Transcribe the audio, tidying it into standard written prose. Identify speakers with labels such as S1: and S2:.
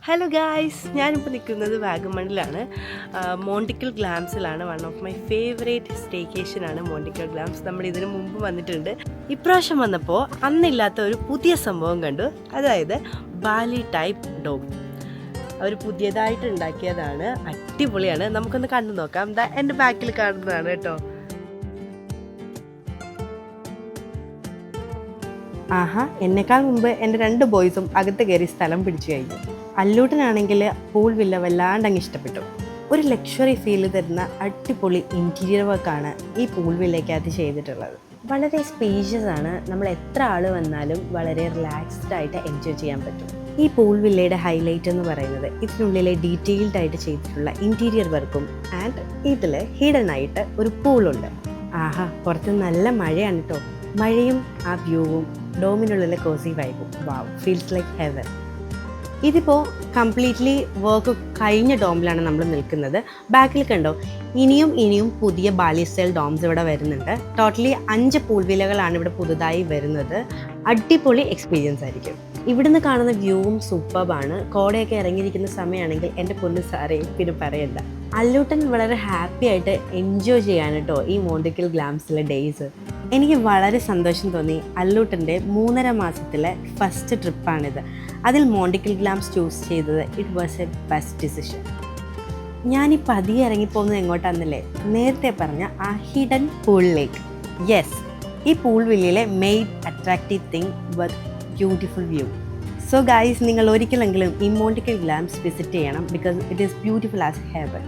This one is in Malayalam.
S1: ഹലോ ഗായ്സ്, ഞാനിപ്പോൾ നിൽക്കുന്നത് വാഗമണിലാണ്. മോണ്ടിക്കൽ ഗ്ലാംസിലാണ്. വൺ ഓഫ് മൈ ഫേവറേറ്റ് സ്റ്റേക്കേഷനാണ് മോണ്ടിക്കൽ ഗ്ലാംസ്. നമ്മൾ ഇതിനു മുമ്പ് വന്നിട്ടുണ്ട്. ഇപ്രാവശ്യം വന്നപ്പോൾ അന്നില്ലാത്ത ഒരു പുതിയ സംഭവം കണ്ടു. അതായത് ബാലി ടൈപ്പ് ഡോം. അവർ പുതിയതായിട്ട് ഉണ്ടാക്കിയതാണ്. അടിപൊളിയാണ്. നമുക്കൊന്ന് കണ്ടു നോക്കാം. ദാ എൻ്റെ ബാക്കിൽ കാണുന്നതാണ് കേട്ടോ. ആഹാ, എന്നെക്കാൾ മുമ്പ് എൻ്റെ 2 ബോയ്സും അകത്ത് കയറി സ്ഥലം പിടിച്ചു കഴിഞ്ഞു. അല്ലൂട്ടനാണെങ്കിൽ പൂൾ വില്ല വല്ലാണ്ട് അങ്ങ് ഇഷ്ടപ്പെട്ടു. ഒരു ലക്ഷറി ഫീൽ തരുന്ന അടിപൊളി ഇൻറ്റീരിയർ വർക്കാണ് ഈ പൂൾ വില്ലയ്ക്കകത്ത് ചെയ്തിട്ടുള്ളത്. വളരെ സ്പേഷ്യസ് ആണ്. നമ്മൾ എത്ര ആൾ വന്നാലും വളരെ റിലാക്സ്ഡ് ആയിട്ട് എൻജോയ് ചെയ്യാൻ പറ്റും. ഈ പൂൾ വില്ലയുടെ ഹൈലൈറ്റ് എന്ന് പറയുന്നത് ഇതിനുള്ളിലെ ഡീറ്റെയിൽഡ് ആയിട്ട് ചെയ്തിട്ടുള്ള ഇൻറ്റീരിയർ വർക്കും ആൻഡ് ഇതിൽ ഹിഡൻ ആയിട്ട് ഒരു പൂളുണ്ട്. ആഹാ, പുറത്ത് നല്ല മഴയാണ് കേട്ടോ. മഴയും ആ വ്യൂവും ഡോമിനുള്ളിലെ കോസി വൈബും, വാവ്, ഫീൽസ് ലൈക്ക് ഹെവൻ. ഇതിപ്പോൾ കംപ്ലീറ്റ്ലി വർക്ക് കഴിഞ്ഞ ഡോമിലാണ് നമ്മൾ നിൽക്കുന്നത്. ബാക്കിൽ കണ്ടോ, ഇനിയും പുതിയ ബാലി സ്റ്റൈൽ ഡോംസ് ഇവിടെ വരുന്നുണ്ട്. ടോട്ടലി 5 പൂൾ വില്ലകളാണ് ഇവിടെ പുതുതായി വരുന്നത്. അടിപൊളി എക്സ്പീരിയൻസ് ആയിരിക്കും. ഇവിടുന്ന് കാണുന്ന വ്യൂവും സൂപ്പർബാണ്. കോടയൊക്കെ ഇറങ്ങിയിരിക്കുന്ന സമയമാണെങ്കിൽ എൻ്റെ പൊന്നു സാറേ പിന്നെ പറയണ്ട. അല്ലൂട്ടൻ വളരെ ഹാപ്പി ആയിട്ട് എൻജോയ് ചെയ്യാൻ കേട്ടോ ഈ മോണ്ടിക്കൽ ഗ്ലാംസിലെ ഡേയ്സ്. എനിക്ക് വളരെ സന്തോഷം തോന്നി. അല്ലൂട്ടൻ്റെ 3.5 മാസത്തിലെ ഫസ്റ്റ് ട്രിപ്പാണിത്. അതിൽ മോണ്ടിക്കൽ ഗ്ലാംസ് ചൂസ് ചെയ്തത് it was a best decision. ഞാനീ പതിയെ ഇറങ്ങിപ്പോകുന്നത് എങ്ങോട്ടാണെന്നല്ലേ, നേരത്തെ പറഞ്ഞ ആ ഹിഡൻ പൂൾ ലേക്ക്. യെസ്, ഈ പൂൾ വില്ലയിലെ main attractive thing with beautiful view. So guys, നിങ്ങൾ ഒരിക്കലെങ്കിലും ഈ മോണ്ടിക്കൽ ഗ്ലാംസ് വിസിറ്റ് ചെയ്യണം. Because it is beautiful as heaven.